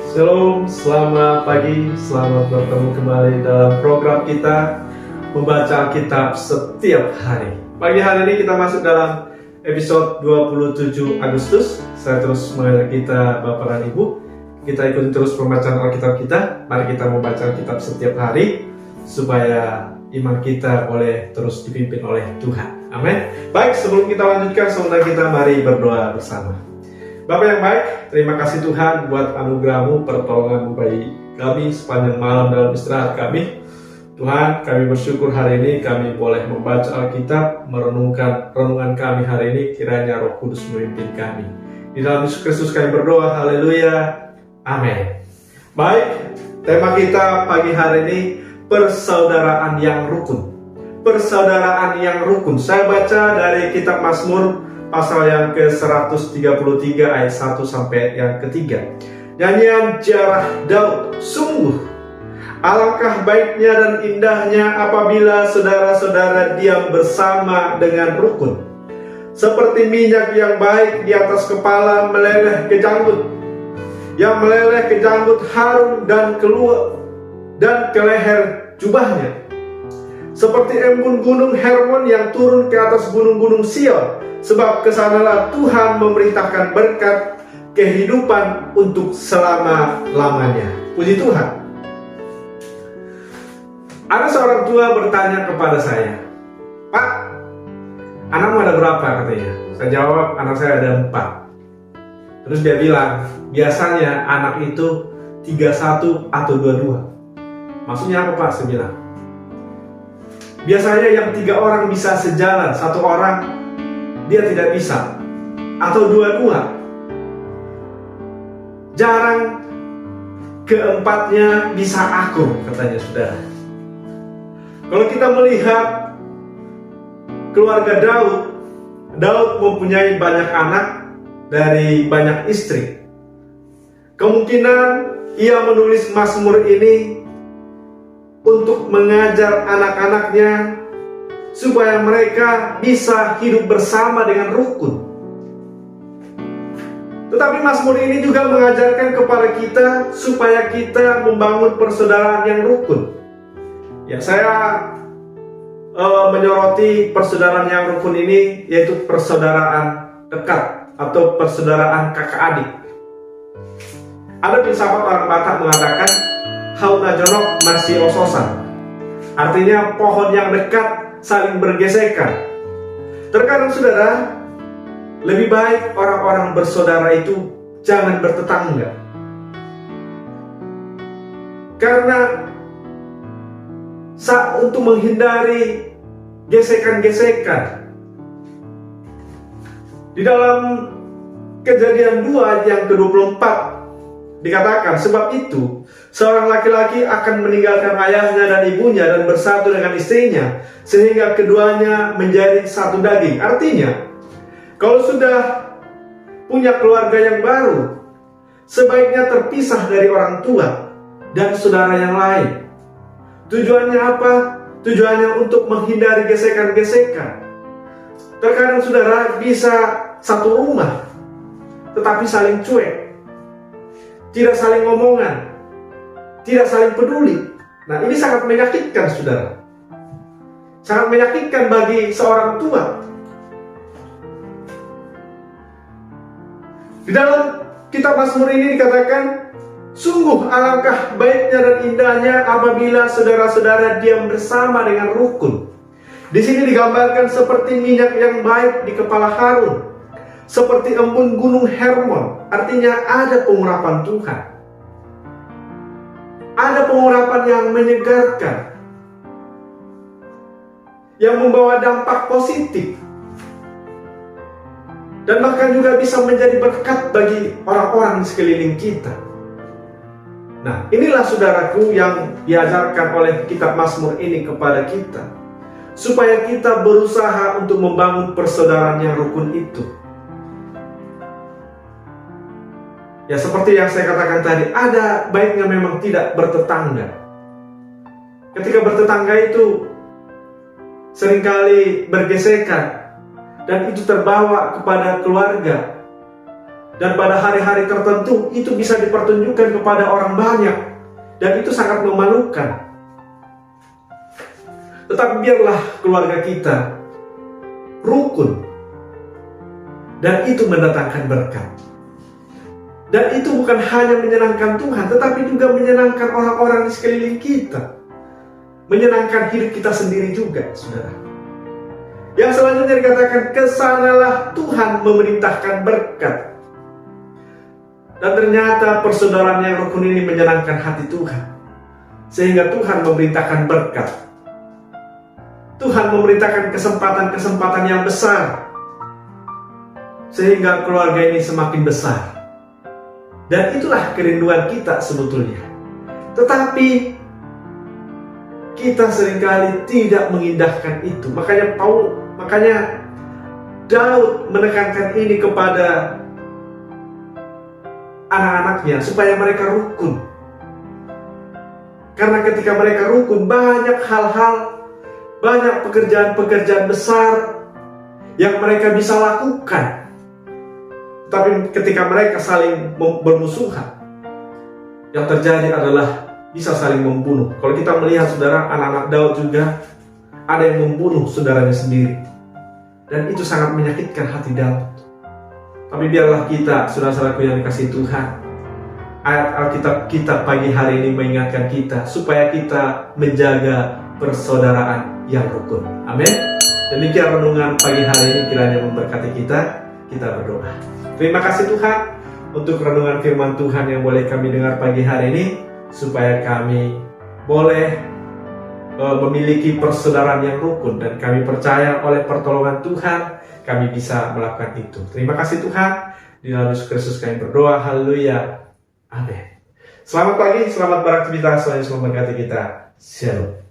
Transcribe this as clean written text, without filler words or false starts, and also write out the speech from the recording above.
Shalom, selamat pagi, selamat bertemu kembali dalam program kita membaca Alkitab setiap hari. Pagi hari ini kita masuk dalam episode 27 Agustus. Saya terus mengajak kita Bapak dan Ibu, kita ikuti terus pembacaan Alkitab kita. Mari kita membaca Alkitab setiap hari supaya iman kita boleh terus dipimpin oleh Tuhan. Amin. Baik, sebelum kita lanjutkan, saudara kita mari berdoa bersama. Bapak yang baik, terima kasih Tuhan buat anugerah-Mu, pertolongan-Mu bagi kami sepanjang malam dalam istirahat kami. Tuhan, kami bersyukur hari ini kami boleh membaca Alkitab, merenungkan renungan kami hari ini, kiranya Roh Kudus memimpin kami. Di dalam Yesus Kristus kami berdoa, haleluya, amin. Baik, tema kita pagi hari ini, persaudaraan yang rukun. Persaudaraan yang rukun. Saya baca dari kitab Mazmur pasal yang ke-133 ayat 1 sampai yang ketiga. Nyanyian Jarah Daud. Sungguh alangkah baiknya dan indahnya apabila saudara-saudara diam bersama dengan rukun. Seperti minyak yang baik di atas kepala meleleh ke janggut, yang meleleh ke janggut harum dan keluar dan ke leher jubahnya. Seperti embun gunung Hermon yang turun ke atas gunung-gunung Sion. Sebab kesanalah Tuhan memerintahkan berkat kehidupan untuk selama-lamanya. Puji Tuhan. Ada seorang tua bertanya kepada saya, "Pak, anakmu ada berapa?" katanya. Saya jawab, "Anak saya ada 4. Terus dia bilang, "Biasanya anak itu 31 atau 22. Maksudnya apa, Pak? Saya bilang, "Biasanya yang 3 orang bisa sejalan, 1 orang dia tidak bisa, atau 2-2. Jarang keempatnya bisa akur," katanya saudara. Kalau kita melihat keluarga Daud mempunyai banyak anak dari banyak istri. Kemungkinan ia menulis Mazmur ini untuk mengajar anak-anaknya supaya mereka bisa hidup bersama dengan rukun. Tetapi Mazmur ini juga mengajarkan kepada kita supaya kita membangun persaudaraan yang rukun. Ya, saya menyoroti persaudaraan yang rukun ini, yaitu persaudaraan dekat atau persaudaraan kakak adik. Ada filsafat orang Batak mengatakan, "Hauna jonok masih ososan." Artinya pohon yang dekat saling bergesekan. Terkadang saudara, lebih baik orang-orang bersaudara itu jangan bertetangga. Karena untuk menghindari gesekan-gesekan. Di dalam Kejadian 2 yang ke-24 dikatakan, "Sebab itu seorang laki-laki akan meninggalkan ayahnya dan ibunya dan bersatu dengan istrinya, sehingga keduanya menjadi satu daging." Artinya, kalau sudah punya keluarga yang baru, sebaiknya terpisah dari orang tua dan saudara yang lain. Tujuannya apa? Tujuannya untuk menghindari gesekan-gesekan. Terkadang saudara bisa satu rumah, tetapi saling cuek, tidak saling ngomongan, tidak saling peduli. Nah, ini sangat menyakitkan saudara. Sangat menyakitkan bagi seorang tua. Di dalam kitab Mazmur ini dikatakan, "Sungguh alangkah baiknya dan indahnya apabila saudara-saudara diam bersama dengan rukun." Di sini digambarkan seperti minyak yang baik di kepala Harun, seperti embun gunung Hermon. Artinya ada pengurapan Tuhan. Ada pengurapan yang menyegarkan, yang membawa dampak positif, dan bahkan juga bisa menjadi berkat bagi orang-orang di sekeliling kita. Nah, inilah saudaraku yang diajarkan oleh kitab Mazmur ini kepada kita, supaya kita berusaha untuk membangun persaudaraan yang rukun itu. Ya, seperti yang saya katakan tadi, ada baiknya memang tidak bertetangga. Ketika bertetangga itu seringkali bergesekan, dan itu terbawa kepada keluarga. Dan pada hari-hari tertentu itu bisa dipertunjukkan kepada orang banyak. Dan itu sangat memalukan. Tetapi biarlah keluarga kita rukun. Dan itu mendatangkan berkat. Dan itu bukan hanya menyenangkan Tuhan, tetapi juga menyenangkan orang-orang di sekeliling kita. Menyenangkan hidup kita sendiri juga, saudara. Yang selanjutnya dikatakan, kesanalah Tuhan memerintahkan berkat. Dan ternyata persaudaraan yang rukun ini menyenangkan hati Tuhan. Sehingga Tuhan memerintahkan berkat. Tuhan memerintahkan kesempatan-kesempatan yang besar. Sehingga keluarga ini semakin besar. Dan itulah kerinduan kita sebetulnya. Tetapi kita seringkali tidak mengindahkan itu. Makanya Daud menekankan ini kepada anak-anaknya supaya mereka rukun. Karena ketika mereka rukun, banyak hal-hal, banyak pekerjaan-pekerjaan besar yang mereka bisa lakukan. Tapi ketika mereka saling bermusuhan, yang terjadi adalah bisa saling membunuh. Kalau kita melihat saudara, anak-anak Daud juga ada yang membunuh saudaranya sendiri. Dan itu sangat menyakitkan hati Daud. Tapi biarlah kita, saudara-saudaraku yang dikasihi Tuhan, ayat Alkitab kita pagi hari ini mengingatkan kita supaya kita menjaga persaudaraan yang rukun. Amin. Demikian renungan pagi hari ini, kiranya memberkati kita. Kita berdoa. Terima kasih Tuhan untuk renungan firman Tuhan yang boleh kami dengar pagi hari ini, supaya kami boleh memiliki persaudaraan yang rukun, dan kami percaya oleh pertolongan Tuhan kami bisa melakukan itu. Terima kasih Tuhan. Di dalam Yesus Kristus kami berdoa. Haleluya. Amin. Selamat pagi, selamat beraktivitas. Tuhan Yesus memberkati kita. Shalom.